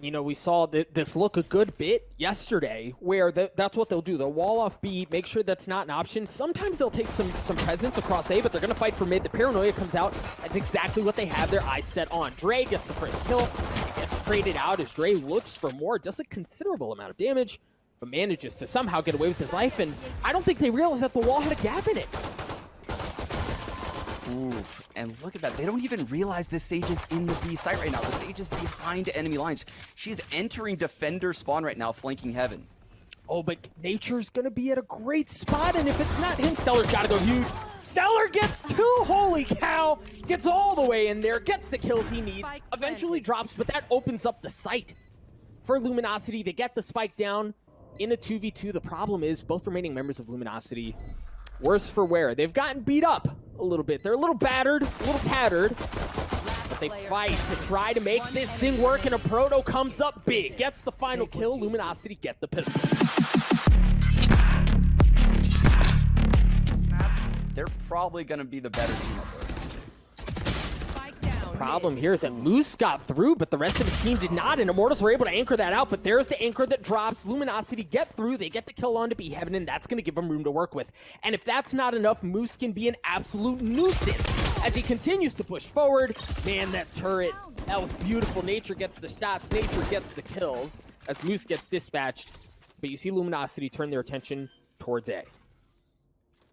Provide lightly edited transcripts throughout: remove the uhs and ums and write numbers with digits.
You know, we saw this look a good bit yesterday, where that's what they'll do. They'll wall off B, make sure that's not an option. Sometimes they'll take some presence across A, but they're going to fight for mid. The paranoia comes out. That's exactly what they have their eyes set on. Dre gets the first kill. He gets traded out as Dre looks for more. Does a considerable amount of damage, but manages to somehow get away with his life. And I don't think they realized that the wall had a gap in it. Oof. And look at that. They don't even realize this Sage is in the B site right now. The Sage is behind enemy lines. She's entering defender spawn right now, flanking heaven. Oh, but Nature's going to be at a great spot, and if it's not him, Stellar's got to go huge. Stellar gets two, holy cow! Gets all the way in there, gets the kills he needs, eventually drops, but that opens up the site for Luminosity. They get the spike down in a 2v2. The problem is both remaining members of Luminosity, worse for wear. They've gotten beat up a little bit. They're a little battered, a little tattered, but they fight to try to make this thing work, and a Proto comes up big, gets the final kill. Luminosity get the pistol. They're probably going to be the better team of this. Problem here is that Moose got through, but the rest of his team did not, and Immortals were able to anchor that out, but there's the anchor that drops. Luminosity get through, they get the kill on to be heaven, and that's going to give them room to work with. And if that's not enough, Moose can be an absolute nuisance as he continues to push forward. Man, that turret, that was beautiful. Nature gets the shots, Nature gets the kills as Moose gets dispatched, but you see Luminosity turn their attention towards A.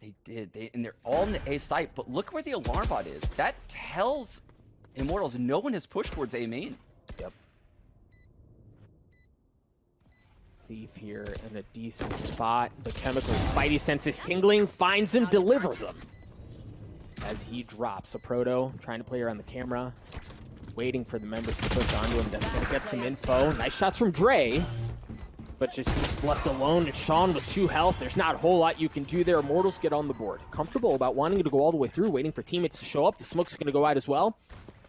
They did, and they're all in the A site, but look where the alarm bot is. That tells Immortals no one has pushed towards A main. Yep. Thief here in a decent spot. The chemical spidey sense is tingling, finds him, delivers him. As he drops a Proto, trying to play around the camera, waiting for the members to push onto him. That's going to get some info. Nice shots from Dre, but just left alone. It's Sean with 2 health. There's not a whole lot you can do there. Immortals get on the board. Comfortable about wanting to go all the way through, waiting for teammates to show up. The smoke's going to go out as well.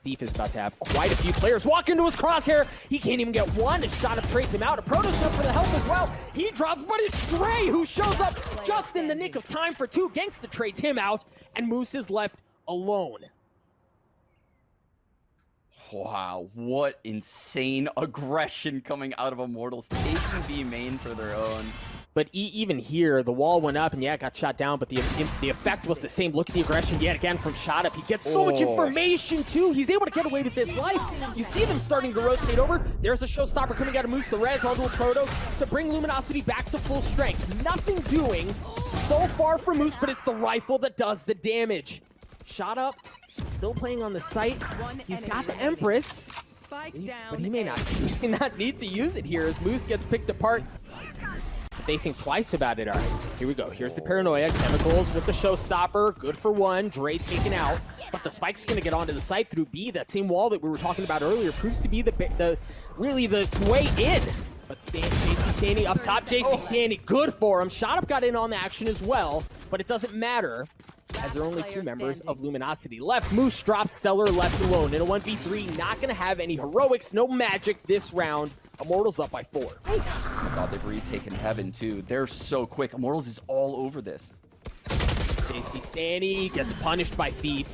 Thief is about to have quite a few players walk into his crosshair. He can't even get one. A shot of trades him out. A Proto's up for the help as well. He drops, but it's Dre who shows up just in the nick of time for 2. Genghsta trades him out, and Moose is left alone. Wow, what insane aggression coming out of Immortals, taking B main for their own. But even here, the wall went up, and yeah, it got shot down, but the effect was the same. Look at the aggression yet again from Shot Up. He gets so much information, too. He's able to get away with his life. You see them starting to rotate over. There's a showstopper coming out of Moose, the res onto a Proto to bring Luminosity back to full strength. Nothing doing so far from Moose, but it's the rifle that does the damage. Shot Up, still playing on the site. He's got the Empress, but he may not need to use it here as Moose gets picked apart. They think twice about it. All right, here we go. Here's the paranoia. Chemicals with the showstopper. Good for one. Dre taken out. But the spike's going to get onto the site through B. That same wall that we were talking about earlier proves to be really the way in. But jcstani up top. jcstani, good for him. Shot Up got in on the action as well, but it doesn't matter as there are only 2 members of Luminosity left. Moose drops Stellar left alone in a 1v3. Not going to have any heroics, no magic this round. Immortals up by 4. Oh my god, they've retaken heaven too. They're so quick. Immortals is all over this. jcstani gets punished by Thief.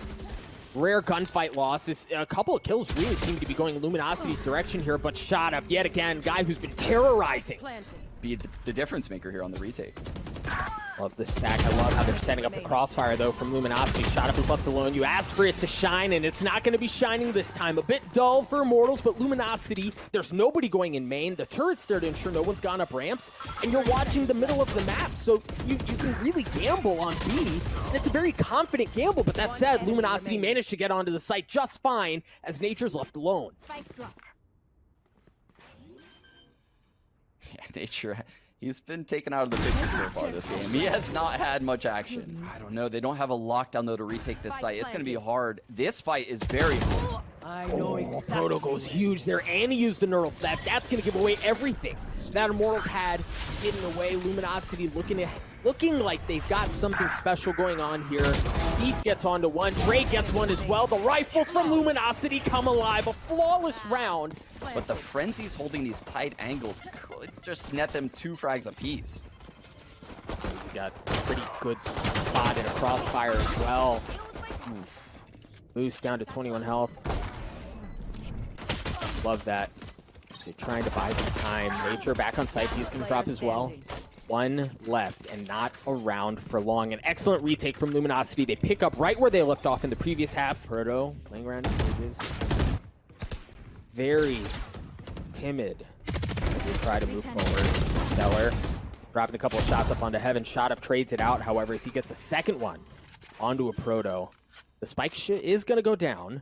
Rare gunfight losses. A couple of kills really seem to be going in Luminosity's direction here, but Shot Up yet again. Guy who's been terrorizing. Be the difference maker here on the retake. Love this stack. I love how they're setting up the crossfire, though, from Luminosity. Shot Up is left alone. You ask for it to shine, and it's not going to be shining this time. A bit dull for Immortals, but Luminosity, there's nobody going in main. The turret's there to ensure no one's gone up ramps, and you're watching the middle of the map, so you can really gamble on B. And it's a very confident gamble, but that said, Luminosity managed to get onto the site just fine as Nature's left alone. Yeah, Nature... He's been taken out of the picture so far this game. He has not had much action. I don't know. They don't have a lockdown, though, to retake this site. It's going to be hard. This fight is very hard. I know exactly. Proto goes huge there, and he used the neural theft. That's going to give away everything that Immortals had hidden away. Luminosity looking like they've got something special going on here. Thief gets onto one. Dre gets one as well. The rifles from Luminosity come alive. A flawless round. But the Frenzy's holding these tight angles could just net them 2 frags apiece. He's got a pretty good spot in a crossfire as well. Boost down to 21 health. Love that. So trying to buy some time. Nature back on site. He's going to drop as well. One left and not around for long. An excellent retake from Luminosity. They pick up right where they left off in the previous half. Proto playing around his cages. Very timid as they try to move forward. Stellar dropping a couple of shots up onto Heaven. Shot up, trades it out, however, as he gets a second one onto a Proto. The spike is going to go down.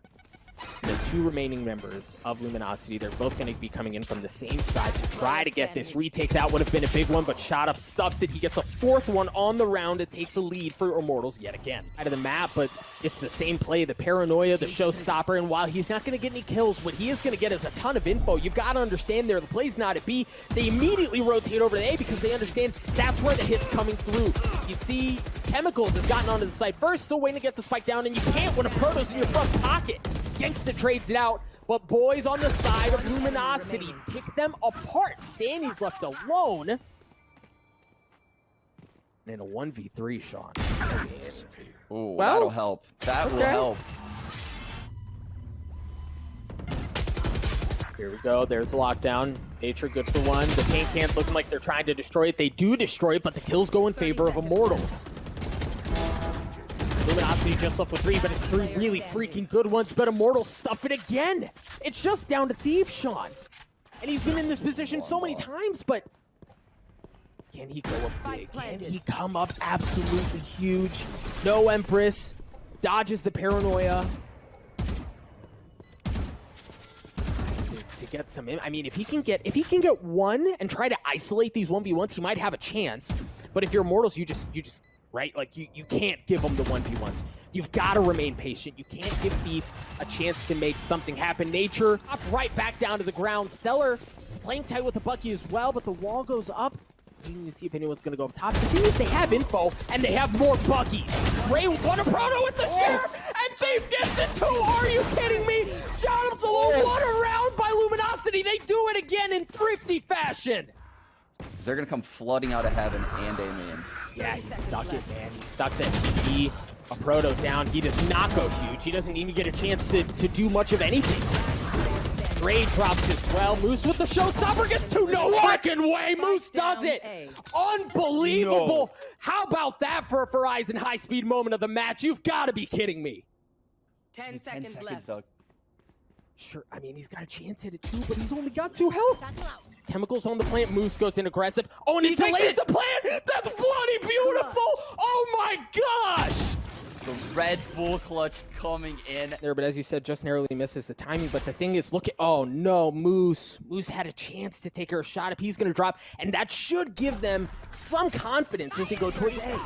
The two remaining members of Luminosity, they're both going to be coming in from the same side to try to get this retake. That would have been a big one, but Shot Up stuffs it. He gets a fourth one on the round to take the lead for Immortals yet again. Out of the map, but it's the same play. The paranoia, the showstopper, and while he's not going to get any kills, what he is going to get is a ton of info. You've got to understand there, the play's not at B. They immediately rotate over to A because they understand that's where the hit's coming through. You see, Chemicals has gotten onto the site first, still waiting to get the spike down, and you can't when a Proto's in your front pocket. Genghsta trades it out, but boys on the side of Luminosity pick them apart. Stanny's left alone. And in a 1v3, Sean. Ooh, well, that'll help. That will help. Here we go. There's a lockdown. Nature good for one. The paint cans looking like they're trying to destroy it. They do destroy it, but the kills go in favor of Immortals. Luminosity just left with 3, but it's 3 really freaking good ones. But Immortals stuff it again. It's just down to Thief, Sean. And he's been in this position so many times, but can he go up big? Can he come up absolutely huge? No Empress. Dodges the paranoia. To get some, I mean, if he can get one and try to isolate these 1v1s, he might have a chance. But if you're Immortals, you just right? Like, you can't give them the 1v1s. You've got to remain patient. You can't give Thief a chance to make something happen. Nature up right back down to the ground. Stellar playing tight with the Bucky as well, but the wall goes up. Waiting to see if anyone's going to go up top. The thing is, they have info, and they have more Buckies. Ray won a Proto with the Sheriff, and Thief gets it too. Are you kidding me? Shout out to one around by Luminosity. They do it again in thrifty fashion. They're going to come flooding out of Heaven and A main. Yeah, he stuck it, man. He stuck that TP. A Proto down. He does not go huge. He doesn't even get a chance to do much of anything. Gray drops as well. Moose with the showstopper gets two. No freaking way. Moose does it. Unbelievable. No. How about that for a Verizon high-speed moment of the match? You've got to be kidding me. 10 seconds left. Doug. Sure, I mean, he's got a chance at it too, but he's only got 2 health. Chemicals on the plant. Moose goes in aggressive. Oh, and he delays the plant. That's bloody beautiful. Oh my gosh. The Red Bull clutch coming in there, but as you said, just narrowly misses the timing. But the thing is, look at, oh no, Moose had a chance to take her shot if he's going to drop, and that should give them some confidence as they go towards A.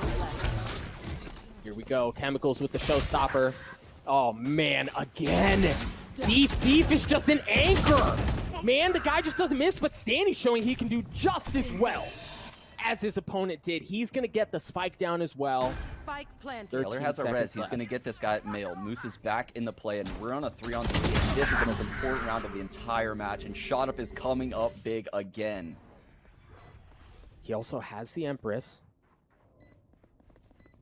Here we go. Chemicals with the showstopper. Oh man, again. Thief is just an anchor. Man, the guy just doesn't miss, but Stanny's showing he can do just as well as his opponent did. He's going to get the spike down as well. Spike planted. Taylor has a res. He's going to get this guy at male. Moose is back in the play, and we're on a 3-on-3. This has been the most important round of the entire match, and Shot Up is coming up big again. He also has the Empress.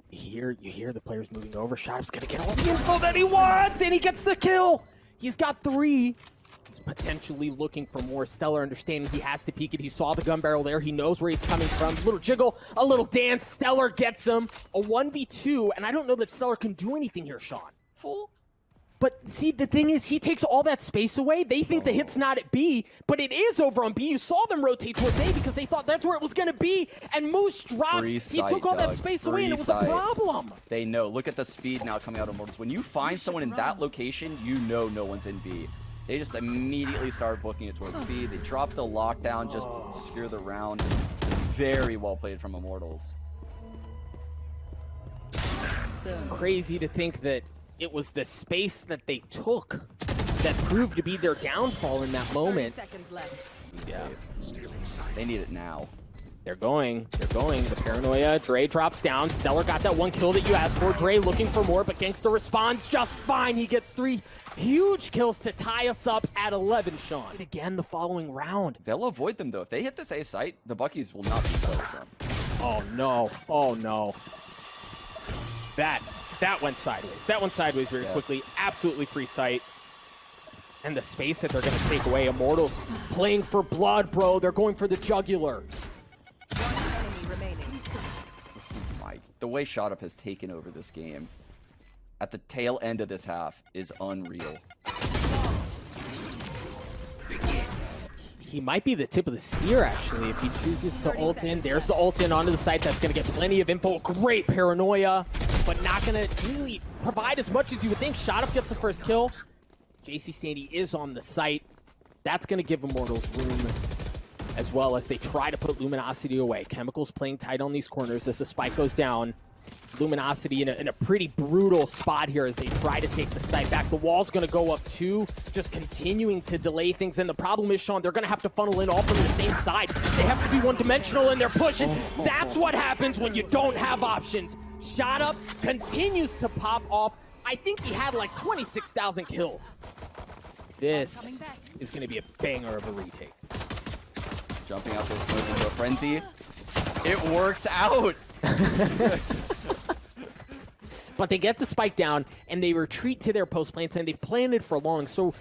You hear the players moving over. Shot Up's going to get all the info that he wants, and he gets the kill. He's got 3. He's potentially looking for more. Stellar understanding he has to peek it. He saw the gun barrel there. He knows where he's coming from. A little jiggle, a little dance. Stellar gets him. A 1v2, and I don't know that Stellar can do anything here, Sean. Full. But see, the thing is, he takes all that space away. They think the hit's not at B, but it is over on B. You saw them rotate towards A because they thought that's where it was going to be. And Moose drops. He took all that space away, and it was a problem. They know. Look at the speed now coming out of Immortals. When you find someone in that location, you know no one's in B. They just immediately start booking it towards B. They drop the lockdown just to secure the round. Very well played from Immortals. Crazy to think that it was the space that they took that proved to be their downfall in that moment. 30 seconds left. Yeah. They need it now. They're going. The paranoia. Dre drops down. Stellar got that 1 kill that you asked for. Dre looking for more, but Genghsta responds just fine. He gets 3 huge kills to tie us up at 11, Sean. And again, the following round. They'll avoid them, though. If they hit this A site, the Buckies will not be close from. Oh, no. Oh, no. That went sideways. That went sideways very quickly. Absolutely free sight. And the space that they're going to take away. Immortals playing for blood, bro. They're going for the jugular. One enemy remaining. Mike, the way Shot Up has taken over this game at the tail end of this half is unreal. He might be the tip of the spear, actually, if he chooses to ult in. There's the ult in onto the site. That's going to get plenty of info. Great paranoia, but not going to really provide as much as you would think. Shot Up gets the first kill. jcstani is on the site. That's going to give Immortals room, as well as they try to put Luminosity away. Chemicals playing tight on these corners as the spike goes down. Luminosity in a pretty brutal spot here as they try to take the site back. The wall's going to go up too, just continuing to delay things. And the problem is, Sean, they're going to have to funnel in all from the same side. They have to be one-dimensional in their pushing. That's what happens when you don't have options. Shot Up continues to pop off. I think he had like 26,000 kills. This is going to be a banger of a retake. Jumping out this smoke into a frenzy. It works out. But they get the spike down, and they retreat to their post plants, and they've planned it for long. So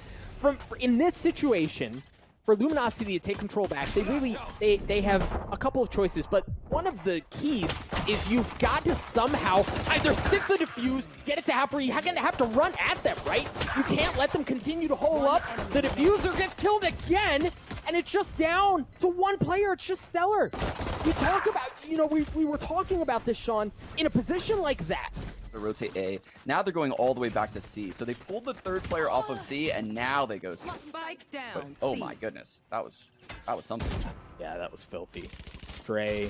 in this situation, for Luminosity to take control back, they have a couple of choices. But one of the keys is you've got to somehow either stick the defuse, get it to half, or you're going to have to run at them, right? You can't let them continue to hole up. The diffuser gets killed again, and it's just down to one player. It's just Stellar. We talk about, we were talking about this, Sean, in a position like that. Rotate A. Now they're going all the way back to C. So they pulled the third player off of C, and now they go C. Spike But, down. oh C. my goodness, that was something. Yeah, that was filthy. Dre,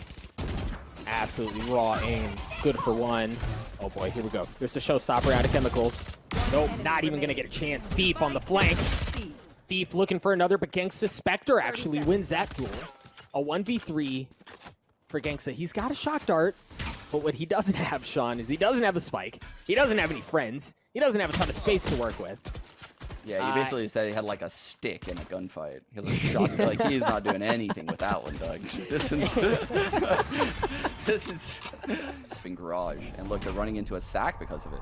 absolutely raw aim. Good for one. Oh boy, here we go. There's a showstopper out of Chemicals. Nope, not even gonna get a chance. Thief on the flank. Thief looking for another, but Genghsta Spectre actually wins that duel. A 1v3 for Genghsta. He's got a shock dart, but what he doesn't have, Sean, is he doesn't have a spike. He doesn't have any friends. He doesn't have a ton of space to work with. Yeah, you basically said he had like a stick in a gunfight. He was like, shot. Like, he's not doing anything with that one, Doug. This is been garage. And look, they're running into a sack because of it.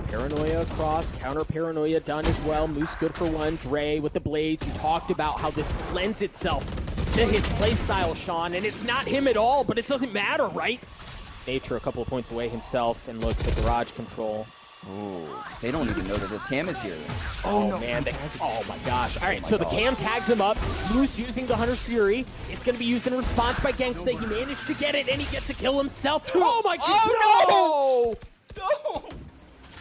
Paranoia across, counter paranoia done as well. Moose good for one. Dre with the blades. You talked about how this lends itself to his playstyle, Sean, and it's not him at all, but it doesn't matter, right? Nature a couple of points away himself, and look, the garage control. Oh, they don't even know that this cam is here. Oh, no. Man. Oh, my gosh. All right, so the cam tags him up. Moose using the Hunter's Fury. It's going to be used in response by Genghsta. He managed to get it, and he gets to kill himself. Oh, my God. Oh, no!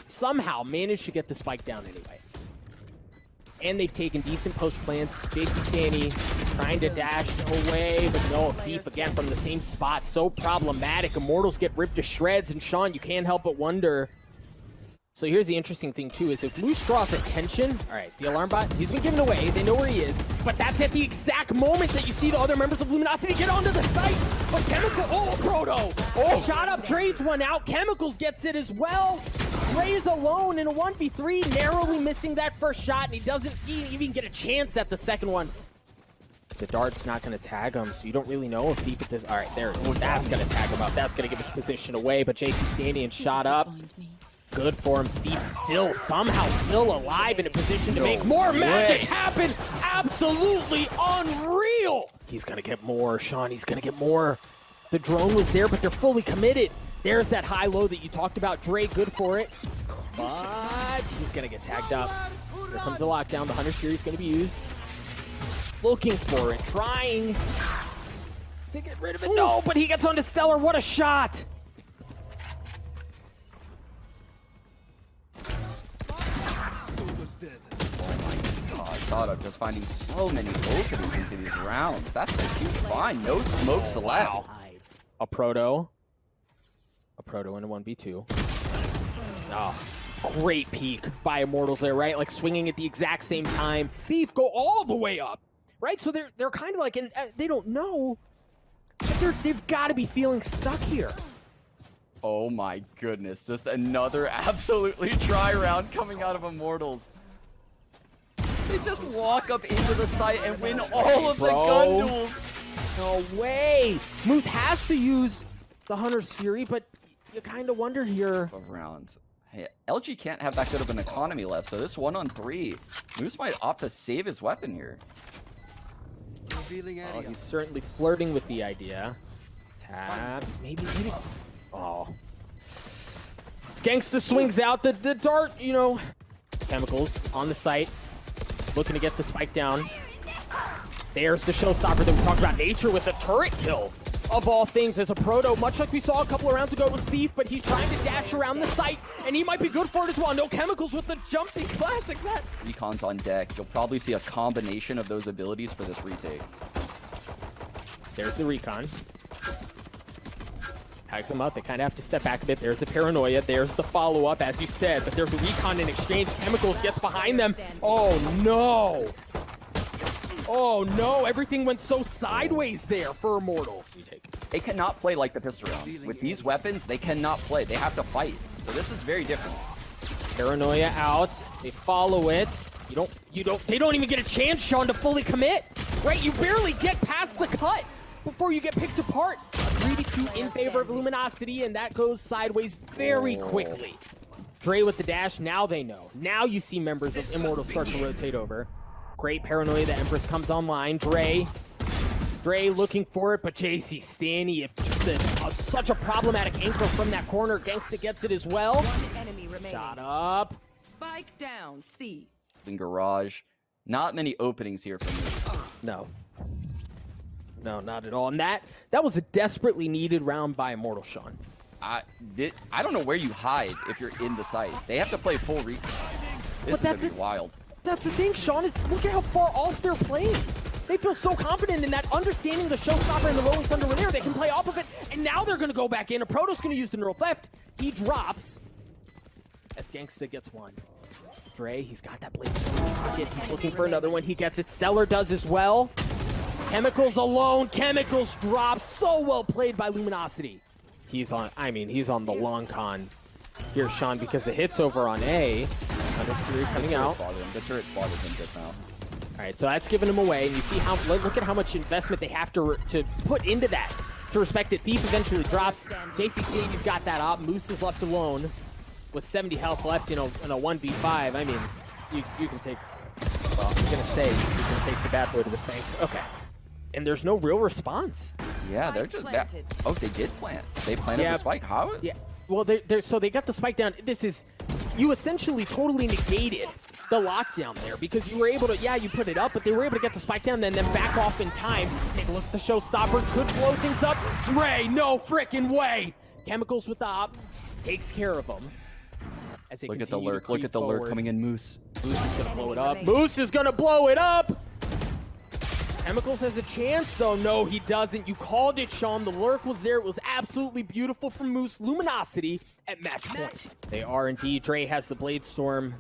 Somehow managed to get the spike down anyway. And they've taken decent post plants. jcstani trying to dash away, but no, Thief again from the same spot. So problematic. Immortals get ripped to shreds, and Sean, you can't help but wonder. So here's the interesting thing, too, is if Moose draws attention, all right, the alarm bot, he's been given away. They know where he is, but that's at the exact moment that you see the other members of Luminosity get onto the site. But Chemical, Proto, Shot Up trades one out. Chemicals gets it as well. Dre's alone in a 1v3, narrowly missing that first shot, and he doesn't even get a chance at the second one. The dart's not going to tag him, so you don't really know if Thief at this. All right, there it is. That's going to tag him up. That's going to give his position away, but jcstani and Shot Up. Good for him. Thief somehow still alive in a position to make more magic happen. Absolutely unreal. He's going to get more, Sean. He's going to get more. The drone was there, but they're fully committed. There's that high-low that you talked about. Dre, good for it. But he's going to get tagged up. Here comes the lockdown. The Hunter's Fury is going to be used. Looking for it. Trying to get rid of it. No, but he gets onto Stellar. What a shot. Shot Up just finding so many openings into these rounds. That's a huge find. No smokes allowed. A Proto in a 1v2. Oh, great peek by Immortals there, right? Like swinging at the exact same time. Thief go all the way up, right? So they're kind of like, they don't know, but they've got to be feeling stuck here. Oh my goodness, just another absolutely dry round coming out of Immortals. They just walk up into the site and win all of the gun duels. No way. Moose has to use the Hunter's Fury, but you kind of wonder here. Round. Hey, LG can't have that good of an economy left, so this 1-on-3, Moose might opt to save his weapon here. Oh, he's certainly flirting with the idea. Taps, maybe. Oh. Genghsta swings out the dart, you know. Chemicals on the site, looking to get the spike down. There's the showstopper that we talked about. Nature with a turret kill, of all things, as a proto, much like we saw a couple of rounds ago with Thief, but he's trying to dash around the site, and he might be good for it as well. No Chemicals with the jumping classic. That Recon's on deck. You'll probably see a combination of those abilities for this retake. There's the recon. Tags him up. They kind of have to step back a bit. There's the paranoia. There's the follow-up, as you said. But there's a recon in exchange. Chemicals gets behind them. Oh, no. Oh, no. Everything went so sideways there for Immortals. They cannot play like the pistol round. With these weapons, they cannot play. They have to fight. So this is very different. Paranoia out. They follow it. They don't even get a chance, Sean, to fully commit. Right? You barely get past the cut before you get picked apart. 3-2 in favor of Luminosity, and that goes sideways very quickly. Dre with the dash, now they know. Now you see members of Immortals start to rotate over. Great paranoia, the Empress comes online. Dre looking for it, but jcstani, just such a problematic anchor from that corner. Genghsta gets it as well. One enemy remaining. Shot up. Spike down, C. In garage, not many openings here for me. No. No, not at all. And that was a desperately needed round by Immortal, Sean. I don't know where you hide if you're in the site. They have to play full recon. This is going to be wild. That's the thing, Sean, is look at how far off they're playing. They feel so confident in that, understanding the showstopper and the Rolling Thunder Rainier. They can play off of it, and now they're going to go back in. A Proto's going to use the neural theft. He drops as Genghsta gets one. Dre, he's got that blade in his pocket. He's looking for another one. He gets it. Stellar does as well. Chemicals alone. Chemicals drops. So well played by Luminosity. He's on the long con here, Sean, because the hit's over on A. Under 3 coming out. The turret spotted him just now. All right, so that's giving him away. And you see how, look at how much investment they have to put into that to respect it. Thief eventually drops. jcstani's got that up. Moose is left alone with 70 health left in a 1v5. I mean, you can take, well, I'm going to say you can take the bad boy to the bank. Okay. And there's no real response. Yeah, they're just... Oh, they did plant. They planted the spike. How? Yeah. Well, so they got the spike down. This is... You essentially totally negated the lockdown there because you were able to... Yeah, you put it up, but they were able to get the spike down and then back off in time. Take a look at the showstopper. Could blow things up. Dre, no frickin' way. Chemicals with the op. Takes care of them. As they look at the lurk. Look at the lurk coming in, Moose. Moose is going to blow it up. Moose is going to blow it up. Chemicals has a chance, though. No, he doesn't. You called it, Sean. The lurk was there. It was absolutely beautiful from Moose. Luminosity at match point. They are indeed. Dre has the Blade Storm.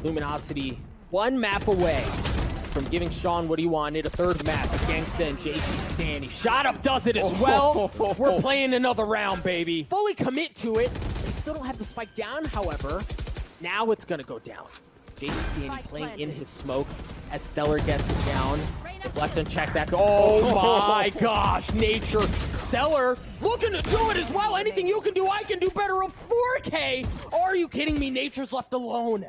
Luminosity one map away from giving Sean what he wanted. A third map. Genghsta and jcstani. Shot up does it as well. We're playing another round, baby. Fully commit to it. They still don't have the spike down, however. Now it's going to go down. jcstani playing in his smoke as Stellar gets it down. Deflect and check that. Oh my gosh, Nature. Stellar looking to do it as well. Anything you can do, I can do better. Of 4K. Are you kidding me? Nature's left alone.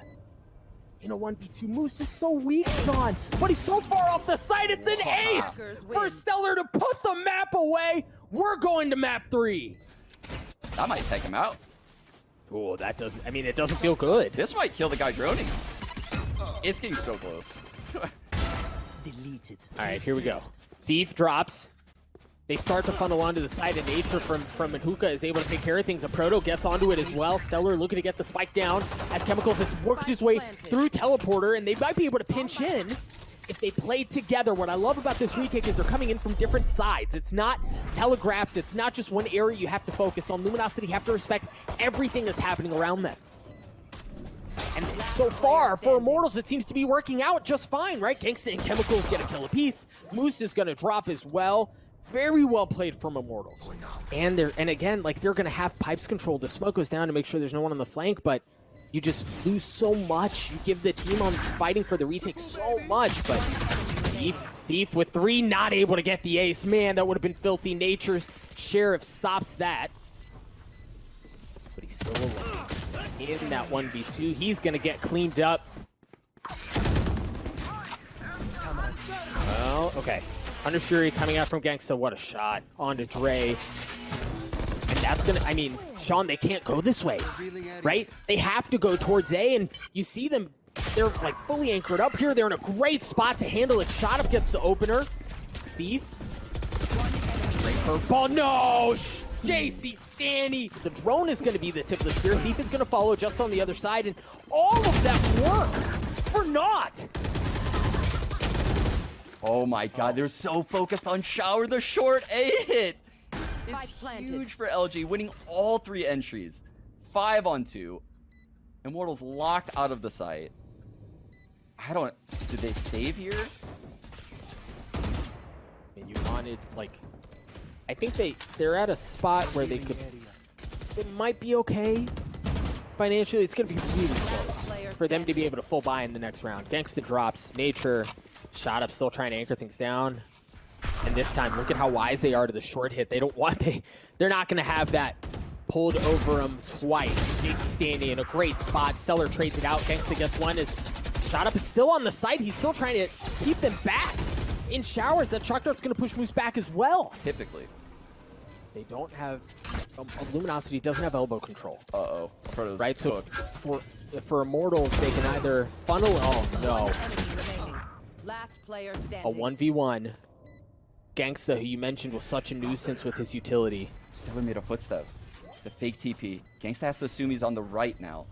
In a 1v2, Moose is so weak, Sean. But he's so far off the site, it's an ace for Stellar to put the map away. We're going to map 3. That might take him out. Oh, that doesn't, I mean, it doesn't feel good. This might kill the guy droning. It's getting so close. Deleted. All right, here we go. Thief drops. They start to funnel onto the side, and Nature from Mahuka is able to take care of things. A Proto gets onto it as well. Stellar looking to get the spike down as Chemicals has worked his way through Teleporter, and they might be able to pinch in if they play together. What I love about this retake is they're coming in from different sides. It's not telegraphed. It's not just one area you have to focus on. Luminosity have to respect everything that's happening around them. And so far, for Immortals, it seems to be working out just fine, right? Genghsta and Chemicals get a kill apiece. Moose is going to drop as well. Very well played from Immortals. And again, like, they're going to have pipes controlled. The smoke goes down to make sure there's no one on the flank, but you just lose so much. You give the team on fighting for the retake so much, but Thief with 3, not able to get the ace. Man, that would have been filthy. Nature's Sheriff stops that. But he's still alone. in that 1v2. He's going to get cleaned up. Well, okay. Underfury coming out from Genghsta. What a shot. On to Dre. And that's going to, I mean, Sean, they can't go this way, right? They have to go towards A, and you see them, they're like fully anchored up here. They're in a great spot to handle it. Shot up gets the opener. Thief. Great curveball. No! jcstani. The drone is going to be the tip of the spear. Thief is going to follow just on the other side, and all of that work for naught. Oh my god, they're so focused on Shower. The short A hit. It's planted. huge for LG, winning all 3 entries. 5 on 2. Immortals locked out of the site. I don't... Did they save here? And you wanted, like... I think they're at a spot where they could... It might be okay. Financially, it's going to be really close for them to be able to full buy in the next round. Genghsta drops. Nature. Shot up, still trying to anchor things down. And this time, look at how wise they are to the short hit. They don't want... They're not going to have that pulled over them twice. jcstani in a great spot. Stellar trades it out. Genghsta gets one. As Shot up is still on the side. He's still trying to keep them back. In showers, that shock dart's going to push Moose back as well. Typically. They don't have... Luminosity doesn't have elbow control. Uh-oh. Right, so for Immortals, they can either funnel... Oh, no. Last player standing. A 1v1. Genghsta, who you mentioned was such a nuisance with his utility. Stellar made a footstep. The fake TP. Genghsta has to assume he's on the right now.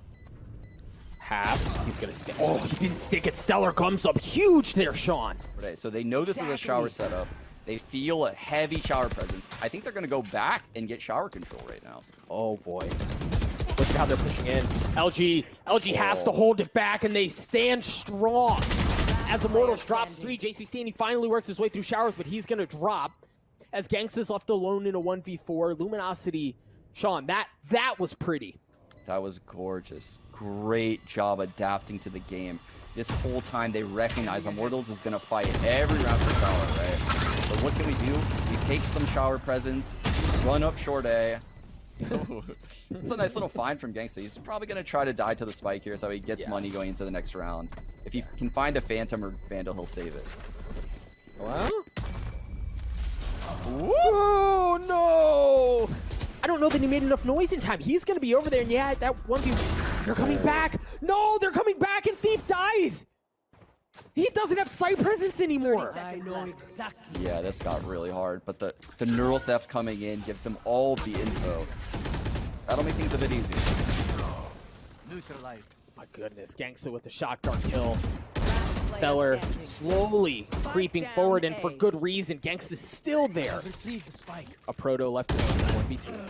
Half. He's going to stick. Oh, he didn't stick it. Stellar comes up huge there, Sean. Okay, so they know this is a shower setup. They feel a heavy shower presence. I think they're going to go back and get shower control right now. Oh, boy. Look at how they're pushing in. LG has to hold it back, and they stand strong. As Immortals drops 3, jcstani finally works his way through showers, but he's going to drop. As Genghsta's left alone in a 1v4. Luminosity, Sean, that was pretty. That was gorgeous. Great job adapting to the game. This whole time they recognize Immortals is going to fight every round for shower, right? So what can we do? We take some shower presence, run up short A. It's a nice little find from Genghsta. He's probably going to try to die to the spike here so he gets money going into the next round. If he can find a Phantom or Vandal, he'll save it. Well? Oh, no! I don't know that he made enough noise in time. He's going to be over there, and yeah, that 1v... They're coming back! No, they're coming back, and Thief dies! He doesn't have sight presence anymore! I know exactly. Yeah, this got really hard, but the neural theft coming in gives them all the info. That'll make things a bit easier. Neutralized. My goodness, Genghsta with the shock dart kill. Stellar slowly creeping forward, and for good reason. Genghsta's still there. A proto left in 1v2.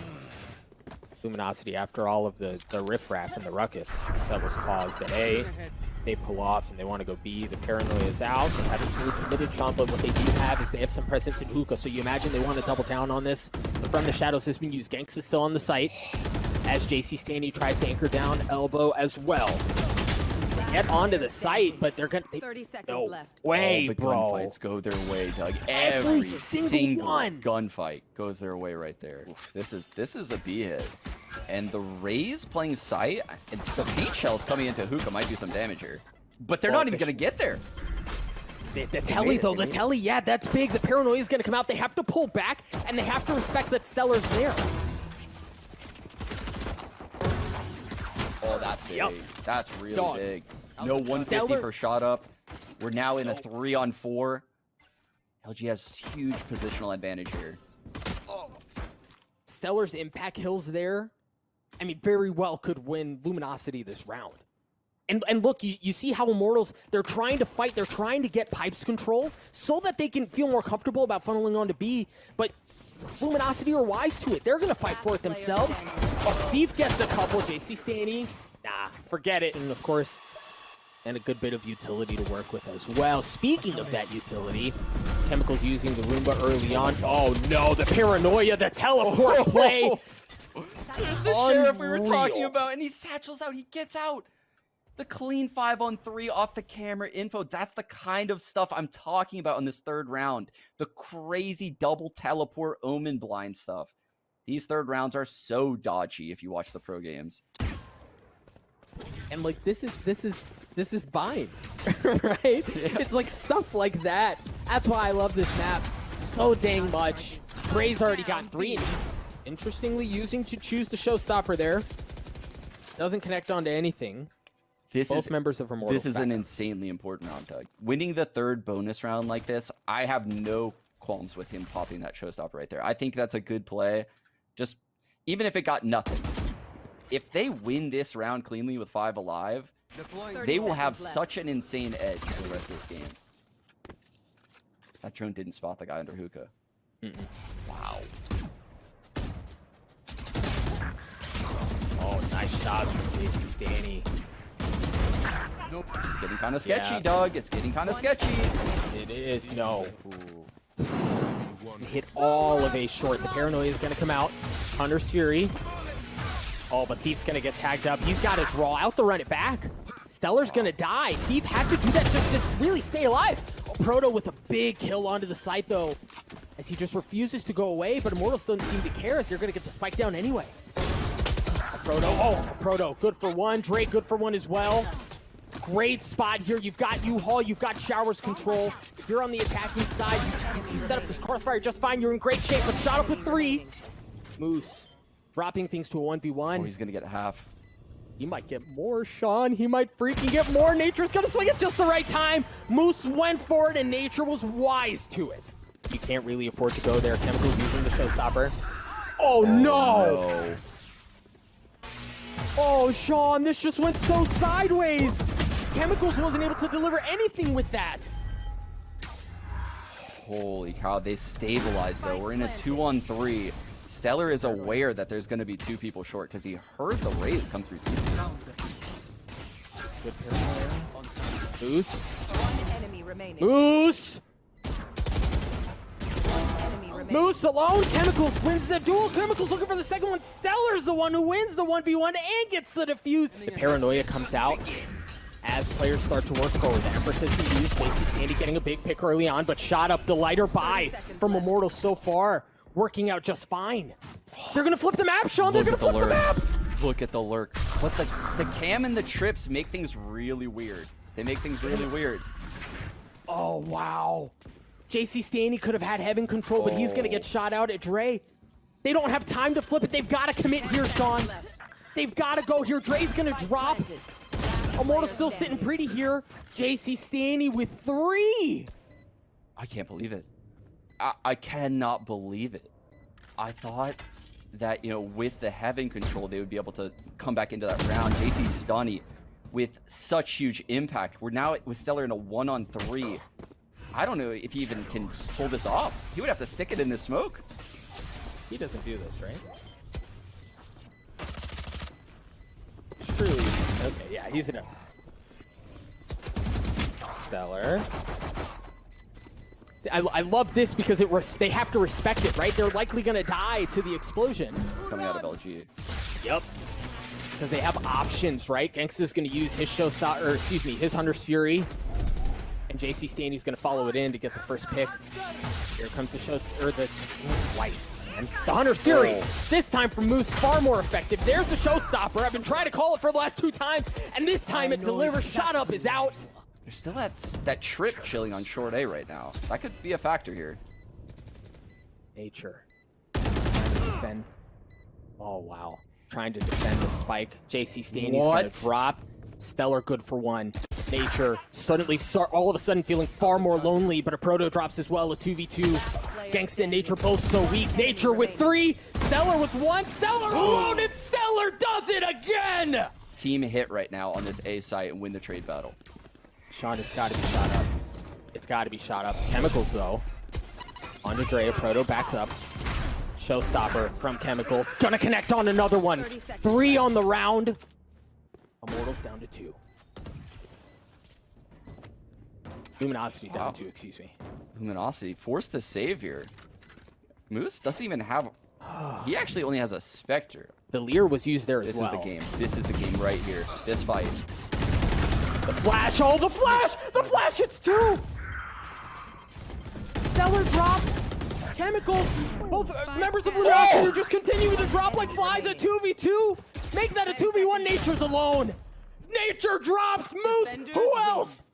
Luminosity, after all of the riffraff and the ruckus that was caused at A, they pull off and they want to go B. The paranoia is out. They haven't really committed, Sean, but what they do have is they have some presence in hookah. So you imagine they want to double down on this. But from the shadows has been used. Genghsta still on the site as jcstani tries to anchor down elbow as well. Get onto the site, but they're gonna... 30 seconds left. Way, all the bro. gunfights go their way, Doug. Every single single one. gunfight goes their way right there. Oof, this is a B hit. And the Rays playing site, and the beach shells coming into hookah might do some damage here. But they're not even going to get there. The telly, though, the telly, yeah, that's big. The paranoia is going to come out. They have to pull back, and they have to respect that Stellar's there. Oh, that's big. Yep. That's really Dog. big. No 150 Stellar. for shot up. We're now in a 3-on-4. LG has huge positional advantage here. Stellar's impact kills there, I mean, very well could win Luminosity this round. And look, you see how Immortals, they're trying to fight, they're trying to get pipes control so that they can feel more comfortable about funneling onto B, but Luminosity are wise to it. They're going to fight for it themselves. Oh, Thief gets a couple, jcstani. Nah, forget it. And of course, and a good bit of utility to work with as well. Speaking of that utility, Chemicals using the Roomba early on. Oh no, the paranoia, the teleport play. There's the sheriff we were talking about, and he satchels out, he gets out. The clean 5-on-3 off the camera info. That's the kind of stuff I'm talking about in this third round. The crazy double teleport omen blind stuff. These third rounds are so dodgy if you watch the pro games. And like this is fine, right? It's like stuff like that. That's why I love this map so dang much. Gray's already got 3, and he's interestingly using to choose the showstopper there. Doesn't connect onto anything. Both members of Immortals. This is an insanely important round, Doug. Winning the 3rd bonus round like this, I have no qualms with him popping that showstopper right there. I think that's a good play. Just even if it got nothing, if they win this round cleanly with 5 alive, they will have such an insane edge for the rest of this game. That drone didn't spot the guy under hookah. Wow. Oh, nice shots from jcstani. It's getting kind of sketchy, Yeah. Doug. It's getting kind of sketchy. It is. No. Ooh. Hit all of A short. The paranoia is going to come out. Hunter's Fury. Oh, but Thief's going to get tagged up. He's got to draw out to run it back. Stellar's going to die. Thief had to do that just to really stay alive. Oh, Proto with a big kill onto the site, though, as he just refuses to go away, but Immortals don't seem to care as they're going to get the spike down anyway. Proto, good for 1. Drake, good for 1 as well. Great spot here. You've got U-Haul, you've got Showers control. If you're on the attacking side, you set up this crossfire just fine. You're in great shape, but shot up with 3. Moose dropping things to a 1v1. Oh, he's going to get half. He might get more, Sean. He might freaking get more. Nature's going to swing at just the right time. Moose went for it, and Nature was wise to it. You can't really afford to go there. Chemicals using the showstopper. Oh, no! Oh, Sean, this just went so sideways. Chemicals wasn't able to deliver anything with that. Holy cow, they stabilized though. We're in a 2-on-3. Stellar is aware that there's going to be 2 people short because he heard the raise come through team. Good paranoia. Moose. Enemy remaining. Moose! Enemy remaining. Moose alone. Chemicals wins the duel. Chemicals looking for the second one. Stellar's the one who wins the 1v1 and gets the defuse. The paranoia comes out as players start to work forward. The Empress has been used. jcstani getting a big pick early on, but shot up the lighter buy from Immortals so far. Working out just fine. They're going to flip the map, Sean. They're going to flip the map. Look at the lurk. But the cam and the trips make things really weird. They make things really weird. Oh, wow. jcstani could have had heaven control, but he's going to get shot out at Dre. They don't have time to flip it. They've got to commit here, Sean. They've got to go here. Dre's going to drop. Immortal's still sitting pretty here. jcstani with 3. I can't believe it. I cannot believe it. I thought that, you know, with the heaven control, they would be able to come back into that round. jcstani with such huge impact. We're now with Stellar in a 1-on-3. I don't know if he even can pull this off. He would have to stick it in the smoke. He doesn't do this, right? Truly. Okay, yeah, he's in a... Stellar. See, I love this because they have to respect it, right? They're likely going to die to the explosion. Coming out of LG. Yep. Because they have options, right? Gangsta's going to use his his Hunter's Fury. And jcstani's going to follow it in to get the first pick. Here comes the twice, man. The Hunter's Fury. This time from Moose, far more effective. There's the showstopper. I've been trying to call it for the last 2 times, and this time it delivers. Shot up is out. There's still that trip chilling on short A right now. That could be a factor here. Nature. Trying to defend. Oh, wow. Trying to defend the spike. jcstani's going to drop. Stellar good for 1. Nature suddenly all of a sudden feeling far more lonely, but a Proto drops as well, a 2v2. Gangsta and Nature both so weak. Nature with 3, Stellar with 1. Stellar alone, and Stellar does it again! Team hit right now on this A site and win the trade battle. Sean, it's got to be shot up. It's got to be shot up. Chemicals, though. On to Dre, Proto backs up. Showstopper from Chemicals. Gonna connect on another one. 3 on the round. Immortals down to 2. Luminosity down to 2, excuse me. Luminosity forced to save here. Moose doesn't even have... He actually only has a Spectre. The Leer was used there as well. This is the game. This is the game right here. This fight. The flash! Oh, the flash! The flash hits 2! Stellar drops. Chemicals. Both members of Luminosity are just continuing to drop like flies at 2v2. Make that a 2v1. Nature's alone. Nature drops Moose. Who else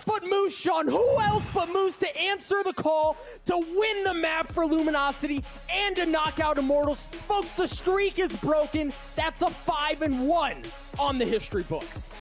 but Moose, Sean? Who else but Moose to answer the call to win the map for Luminosity and to knock out Immortals? Folks, the streak is broken. That's a 5-1 on the history books.